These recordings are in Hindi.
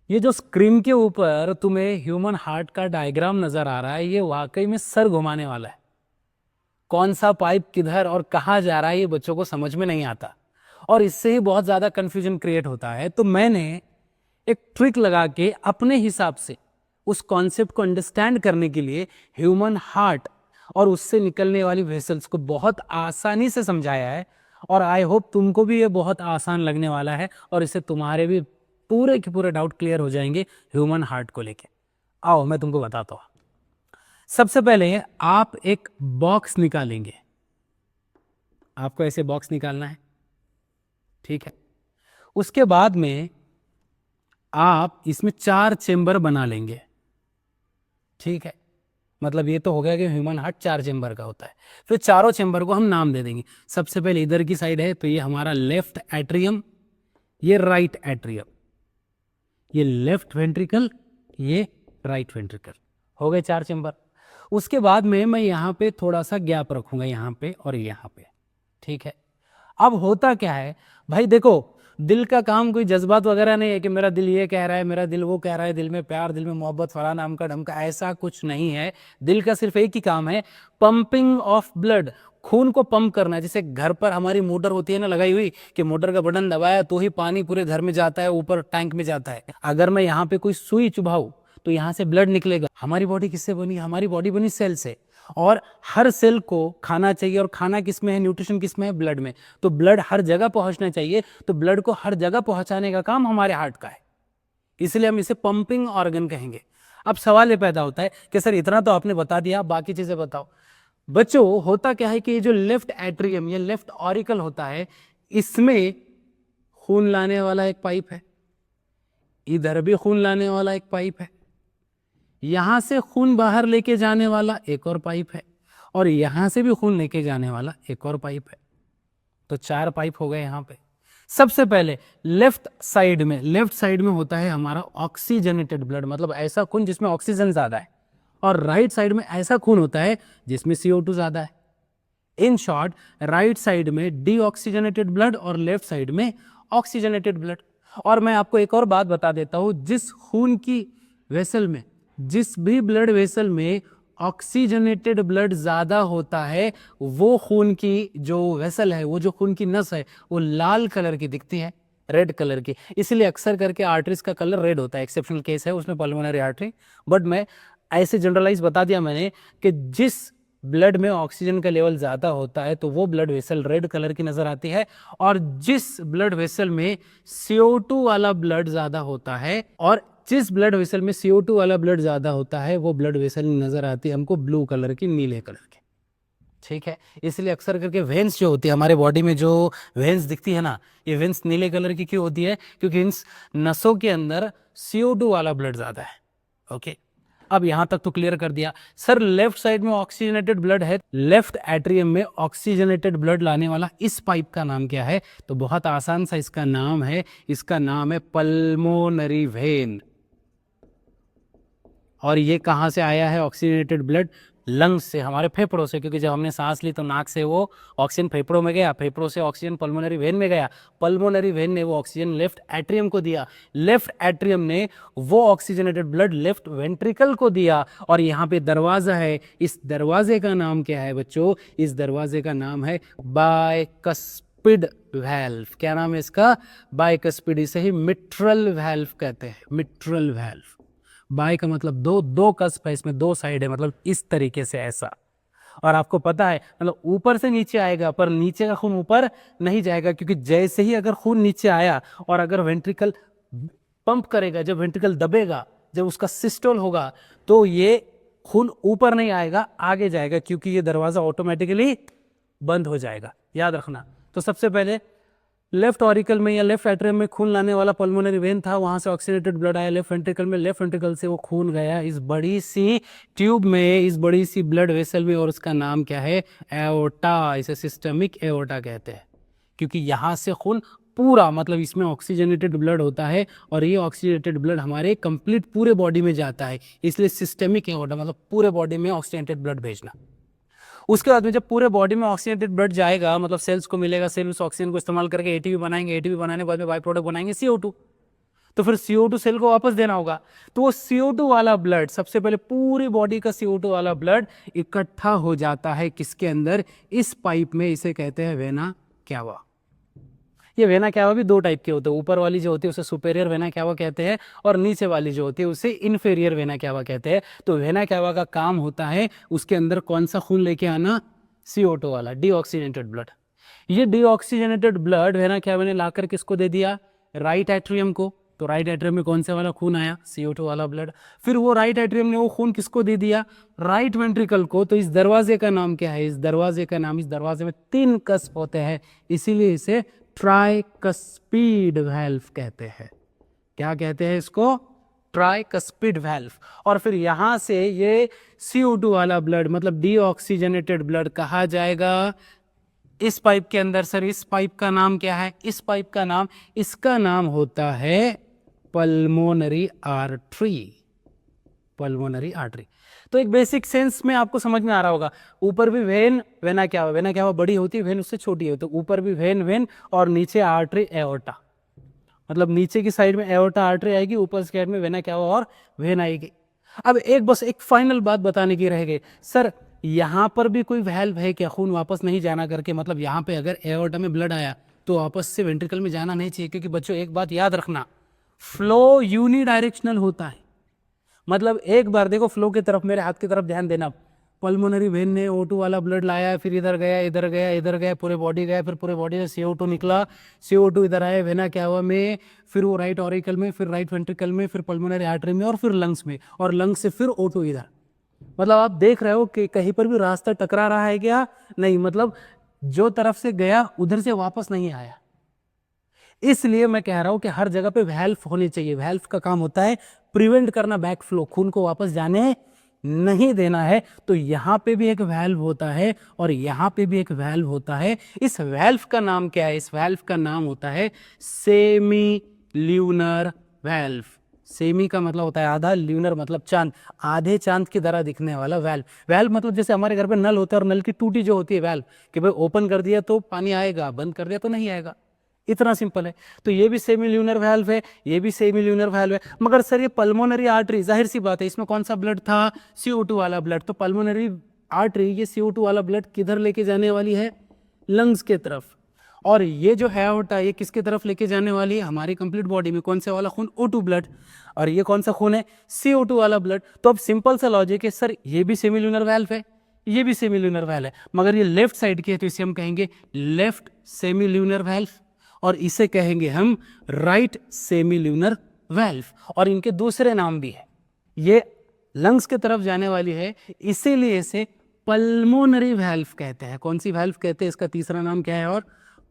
ये जो स्क्रीन के ऊपर तुम्हें ह्यूमन हार्ट का डायग्राम नजर आ रहा है, ये वाकई में सर घुमाने वाला है। कौन सा पाइप किधर और कहाँ जा रहा है ये बच्चों को समझ में नहीं आता, और इससे ही बहुत ज्यादा कंफ्यूजन क्रिएट होता है। तो मैंने एक ट्रिक लगा के अपने हिसाब से उस कॉन्सेप्ट को अंडरस्टैंड करने के लिए ह्यूमन हार्ट और उससे निकलने वाली वेसल्स को बहुत आसानी से समझाया है। और आई होप तुमको भी ये बहुत आसान लगने वाला है, और इससे तुम्हारे भी पूरे के पूरे डाउट क्लियर हो जाएंगे ह्यूमन हार्ट को लेके। आओ मैं तुमको बताता हूँ। सबसे पहले आप एक बॉक्स निकालेंगे। आपको ऐसे बॉक्स निकालना है, ठीक है। उसके बाद में आप इसमें 4 चेंबर बना लेंगे, ठीक है। मतलब ये तो हो गया कि ह्यूमन हार्ट 4 चेंबर का होता है। फिर चारों चेंबर को हम नाम दे देंगे। सबसे पहले इधर की साइड है तो ये हमारा लेफ्ट एट्रियम, ये राइट एट्रियम, ये लेफ्ट वेंट्रिकल, ये राइट वेंट्रिकल। हो गए 4 चेंबर। उसके बाद में मैं यहाँ पे थोड़ा सा गैप रखूंगा, यहाँ पे और यहाँ पे, ठीक है। अब होता क्या है भाई, देखो दिल का काम कोई जज्बात वगैरह नहीं है कि मेरा दिल ये कह रहा है, मेरा दिल वो कह रहा है, दिल में प्यार, दिल में मोहब्बत, फला नाम का ढमका, ऐसा कुछ नहीं है। दिल का सिर्फ एक ही काम है, पंपिंग ऑफ ब्लड, खून को पंप करना है। जैसे घर पर हमारी मोटर होती है ना लगाई हुई, कि मोटर का बटन दबाया तो ही पानी पूरे घर में जाता है, ऊपर टैंक में जाता है। अगर मैं यहाँ पे कोई सुई चुभाऊं तो यहाँ से ब्लड निकलेगा। हमारी बॉडी किससे बनी? हमारी बॉडी बनी सेल से, और हर सेल को खाना चाहिए, और खाना किसमें है, न्यूट्रिशन किसमें है, ब्लड में। तो ब्लड हर जगह पहुंचना चाहिए, तो ब्लड को हर जगह पहुंचाने का काम हमारे हार्ट का है, इसलिए हम इसे पंपिंग ऑर्गन कहेंगे। अब सवाल ये पैदा होता है कि सर इतना तो आपने बता दिया, बाकी चीजें बताओ। बच्चों होता क्या है कि ये जो लेफ्ट एट्रियम या लेफ्ट ऑरिकल होता है, इसमें खून लाने वाला एक पाइप है, इधर भी खून लाने वाला एक पाइप है, यहां से खून बाहर लेके जाने वाला एक और पाइप है, और यहां से भी खून लेके जाने वाला एक और पाइप है। तो 4 पाइप हो गए यहां पे। सबसे पहले लेफ्ट साइड में होता है हमारा ऑक्सीजनेटेड ब्लड, मतलब ऐसा खून जिसमें ऑक्सीजन ज्यादा है, और राइट साइड में ऐसा खून होता है जिसमें CO2 ज्यादा है। इन शॉर्ट, राइट साइड में डीऑक्सीजनेटेड ब्लड और लेफ्ट साइड में ऑक्सीजनेटेड ब्लड। और मैं आपको एक और बात बता देता हूं, जिस खून की वेसल में, जिस भी ब्लड वेसल में ऑक्सीजनेटेड ब्लड ज्यादा होता है, वो खून की जो वेसल है, वो जो खून की नस है, वो लाल कलर की दिखती है, रेड कलर की। इसलिए अक्सर करके आर्टरीज का कलर रेड होता है। एक्सेप्शनल केस है उसमें पल्मोनरी आर्टरी, बट मैं ऐसे जनरलाइज बता दिया मैंने कि जिस ब्लड में ऑक्सीजन का लेवल ज्यादा होता है तो वो ब्लड वेसल रेड कलर की नजर आती है, और जिस ब्लड वेसल में CO2 वाला ब्लड ज्यादा होता है, और जिस ब्लड वेसल में CO2 वाला ब्लड ज्यादा होता है, वो ब्लड वेसल नजर आती है हमको ब्लू कलर की, नीले कलर की, ठीक है। इसलिए अक्सर करके वेन्स जो होती है हमारे बॉडी में, जो वेन्स दिखती है ना, ये वेन्स नीले कलर की क्यों होती है? क्योंकि इन नसों के अंदर CO2 वाला ब्लड ज्यादा है। ओके, अब यहां तक तो क्लियर कर दिया। सर लेफ्ट साइड में ऑक्सीजनेटेड ब्लड है, लेफ्ट एट्रियम में ऑक्सीजनेटेड ब्लड लाने वाला इस पाइप का नाम क्या है? तो बहुत आसान सा इसका नाम है, इसका नाम है पल्मोनरी वेन। और ये कहां से आया है ऑक्सीजनेटेड ब्लड? लंग्स से, हमारे फेफड़ों से, क्योंकि जब हमने सांस ली तो नाक से वो ऑक्सीजन फेफड़ों में गया, फेफड़ों से ऑक्सीजन पल्मोनरी वेन में गया, पल्मोनरी वेन ने वो ऑक्सीजन लेफ्ट एट्रियम को दिया, लेफ्ट एट्रियम ने वो ऑक्सीजनेटेड ब्लड लेफ्ट वेंट्रिकल को दिया, और यहाँ पे दरवाजा है, इस दरवाजे का नाम क्या है बच्चों? इस दरवाजे का नाम है बाइकस्पिड वैल्व। क्या नाम है इसका? बाइकस्पिड। इसे ही मिट्रल वैल्व कहते हैं, मिट्रल वैल्व। बाई का मतलब दो, दो कस्प है इसमें, 2 साइड है, मतलब इस तरीके से ऐसा। और आपको पता है मतलब ऊपर से नीचे आएगा, पर नीचे का खून ऊपर नहीं जाएगा, क्योंकि जैसे ही अगर खून नीचे आया और अगर वेंट्रिकल पंप करेगा, जब वेंट्रिकल दबेगा, जब उसका सिस्टोल होगा, तो ये खून ऊपर नहीं आएगा, आगे जाएगा, क्योंकि ये दरवाजा ऑटोमेटिकली बंद हो जाएगा। याद रखना। तो सबसे पहले लेफ्ट ऑरिकल में या लेफ्ट एट्रियम में खून लाने वाला पल्मोनरी वेन था, वहां से ऑक्सीजनेटेड ब्लड आया लेफ्ट वेंट्रिकल में, लेफ्ट वेंट्रिकल से वो खून गया इस बड़ी सी ट्यूब में, इस बड़ी सी ब्लड वेसल में, और उसका नाम क्या है? एओर्टा। इसे सिस्टमिक एओर्टा कहते हैं, क्योंकि यहां से खून पूरा, मतलब इसमें ऑक्सीजनेटेड ब्लड होता है, और ये ऑक्सीजनेटेड ब्लड हमारे कंप्लीट पूरे बॉडी में जाता है, इसलिए सिस्टमिक एओर्टा, मतलब पूरे बॉडी में ऑक्सीजनेटेड ब्लड भेजना। उसके बाद में जब पूरे बॉडी में ऑक्सीजनेटेड ब्लड जाएगा, मतलब सेल्स को मिलेगा, सेल उस ऑक्सीजन को इस्तेमाल करके ATP बनाएंगे, ATP बनाने के बाद में बाई प्रोडक्ट बनाएंगे CO2। तो फिर CO2 सेल को वापस देना होगा। तो वो CO2 वाला ब्लड, सबसे पहले पूरी बॉडी का CO2 वाला ब्लड इकट्ठा हो जाता है किसके अंदर, इस पाइप में, इसे कहते हैं वेना क्यावा। ये वेना क्यावा भी दो टाइप के होते हैं, ऊपर वाली जो होती है उसे सुपेरियर वेना क्यावा कहते हैं और नीचे वाली जो होती है उसे इन्फेरियर वेना क्यावा कहते हैं। तो वेना क्यावा का काम होता है उसके अंदर कौन सा खून लेके आना, CO2 वाला डीऑक्सीजनेटेड ब्लड। ये डीऑक्सीजनेटेड ब्लड वेना क्यावा ने लाकर किसको दे दिया, राइट एट्रियम को। तो राइट एट्रियम में कौन सा वाला खून आया, CO2 वाला ब्लड। फिर वो राइट एट्रियम ने वो खून किसको दे दिया, राइट वेंट्रिकल को। तो इस दरवाजे का नाम क्या है, इस दरवाजे का नाम, इस दरवाजे में 3 कस्प होते हैं इसीलिए इसे ट्राइकस्पीड वाल्व कहते हैं। क्या कहते हैं इसको, ट्राइकस्पीड वाल्व। और फिर यहां से ये CO2 वाला ब्लड मतलब डीऑक्सीजनेटेड ब्लड कहा जाएगा इस पाइप के अंदर। सर इस पाइप का नाम क्या है, इस पाइप का नाम, इसका नाम होता है पल्मोनरी आर्टरी। Pulmonary artery. तो एक बेसिक सेंस में आपको समझ में आ रहा होगा, ऊपर भी वेन, वेना क्या हुआ, वेना क्या हुआ बड़ी होती है, वेन उससे छोटी है। तो ऊपर भी वेन वेन और नीचे आर्टरी एओर्टा, मतलब नीचे की साइड में एओर्टा आर्टरी आएगी, ऊपर साइड में वेना क्या हुआ और वेन आएगी। अब एक बस एक फाइनल बात बताने की रह गई, सर यहां पर भी कोई वैल्व है क्या खून वापस नहीं जाना करके, मतलब यहां पे अगर एओर्टा में ब्लड आया तो वापस से वेंट्रिकल में जाना नहीं चाहिए। क्योंकि बच्चों एक बात याद रखना, फ्लो यूनिडायरेक्शनल होता है। मतलब एक बार देखो फ्लो की तरफ, मेरे हाथ की तरफ ध्यान देना, पल्मोनरी वेन ने O2 वाला ब्लड लाया, फिर इधर गया, इधर गया, इधर गया, पूरे बॉडी गया, फिर पूरे बॉडी से CO2 निकला, CO2 इधर आया वेना क्या हुआ में, फिर वो राइट ऑरिकल में, फिर राइट वेंट्रिकल में, फिर पल्मोनरी आर्टरी में और फिर लंग्स में, और लंग्स से फिर O2 इधर। मतलब आप देख रहे हो कि कहीं पर भी रास्ता टकरा रहा है क्या, नहीं, मतलब जो तरफ से गया उधर से वापस नहीं आया। इसलिए मैं कह रहा हूं कि हर जगह पे वैल्व होनी चाहिए। वैल्व का काम होता है प्रिवेंट करना बैक फ्लो, खून को वापस जाने नहीं देना है। तो यहां पे भी एक वैल्व होता है और यहां पे भी एक वैल्व होता है। इस वैल्व का नाम क्या है, इस वैल्व का नाम होता है सेमी ल्यूनर वैल्व। सेमी का मतलब होता है आधा, ल्यूनर मतलब चांद, आधे चांद की तरह दिखने वाला वैल्व। वैल्व मतलब जैसे हमारे घर पे नल होता है और नल की टूटी जो होती है वैल्व, कि भाई ओपन कर दिया तो पानी आएगा, बंद कर दिया तो नहीं आएगा, इतना सिंपल है। तो ये भी सेमी ल्यूनर वैल्व है, ये भी सेमी ल्यूनर वैल्व है। मगर सर ये पल्मोनरी आर्टरी, जाहिर सी बात है इसमें कौन सा ब्लड था, CO2 वाला ब्लड। तो पल्मोनरी आर्टरी ये CO2 वाला ब्लड किधर लेके जाने वाली है, लंग्स के तरफ। और ये जो है एओर्टा ये किसके तरफ लेके जाने वाली है, हमारी कंप्लीट बॉडी में कौन से वाला खून, O2 ब्लड। और ये कौन सा खून है, CO2 वाला ब्लड। तो अब सिंपल सा लॉजिक है, सर ये भी सेमी ल्यूनर वैल्व है, ये भी सेमी ल्यूनर वैल्व है, मगर ये लेफ्ट साइड की है तो इसे हम कहेंगे लेफ्ट सेमी ल्यूनर वैल्व, और इसे कहेंगे हम राइट सेमी ल्यूनर वैल्व। और इनके दूसरे नाम भी है, ये लंग्स की तरफ जाने वाली है इसीलिए इसे पल्मोनरी वैल्व कहते हैं। कौन सी वैल्व कहते हैं, इसका तीसरा नाम क्या है, और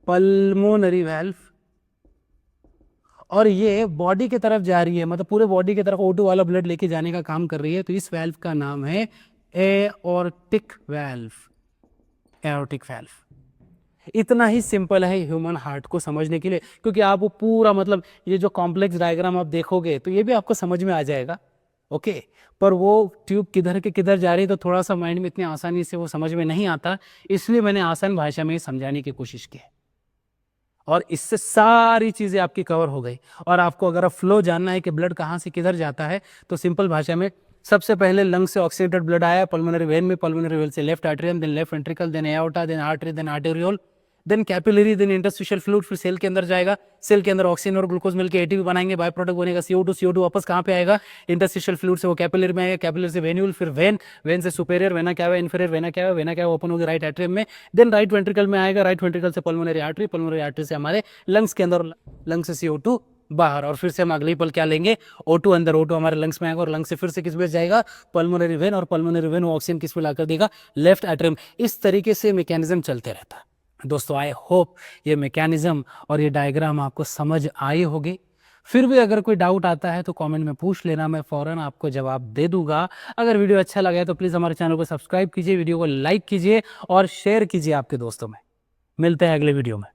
पल्मोनरी वैल्व। और ये बॉडी की तरफ जा रही है, मतलब पूरे बॉडी की तरफ O2 वाला ब्लड लेके जाने का काम कर रही है। तो इस वैल्व का नाम है एओर्टिक वैल्व, एओर्टिक वैल्व। इतना ही सिंपल है ह्यूमन हार्ट को समझने के लिए, क्योंकि आप वो पूरा मतलब ये जो कॉम्प्लेक्स डायग्राम आप देखोगे तो ये भी आपको समझ में आ जाएगा, ओके। पर वो ट्यूब किधर के किधर जा रही है तो थोड़ा सा माइंड में इतनी आसानी से वो समझ में नहीं आता, इसलिए मैंने आसान भाषा में समझाने की कोशिश की है। और इससे सारी चीजें आपकी कवर हो गई। और आपको अगर फ्लो जानना है कि ब्लड कहाँ से किधर जाता है तो सिंपल भाषा में, सबसे पहले लंग से ऑक्सीडेटेड ब्लड आया पल्मोनरी वेन में, पल्मोनरी वेन से left atrium, then left ventricle, then aorta, then artery, then arteriole, then capillary, then interstitial fluid, फिर सेल के अंदर जाएगा। सेल के अंदर ऑक्सीजन और ग्लूकोज मिलकर ATP बनाएंगे, बाय प्रोडक्ट बनेगा CO2। CO2 वापस कहाँ पे आएगा, इंटरस्टिशियल फ्लूइड से वो कैपिलरी में आएगा, कैपिलरी से वेन्यूल, फिर वेन, वेन से सुपेरियर, वेना क्या है, इन्फीरियर, वेना क्या है, वेना क्या है ओपन होगी राइट एट्रियम में, देन राइट वेंट्रिकल में आएगा, राइट वेंट्रिकल से पल्मोनरी आर्टरी, पल्मोनरी आर्टरी से हमारे लंग्स के अंदर, लंग्स से CO2 बाहर, और फिर से हम अगली पल क्या लेंगे, O2 अंदर, O2 हमारे लंग्स में आएगा और लंग्स से फिर से किस में जाएगा, पल्मोनरी वेन, और पल्मोनरी वेन वो ऑक्सीजन किस में लाकर देगा, लेफ्ट एट्रियम। इस तरीके से मैकेनिज्म चलते रहता है। दोस्तों आई होप ये मैकेनिज्म और ये डायग्राम आपको समझ आई होगी। फिर भी अगर कोई डाउट आता है तो कमेंट में पूछ लेना, मैं फौरन आपको जवाब दे दूंगा। अगर वीडियो अच्छा लगा तो प्लीज़ हमारे चैनल को सब्सक्राइब कीजिए, वीडियो को लाइक कीजिए और शेयर कीजिए आपके दोस्तों में। मिलते हैं अगले वीडियो में।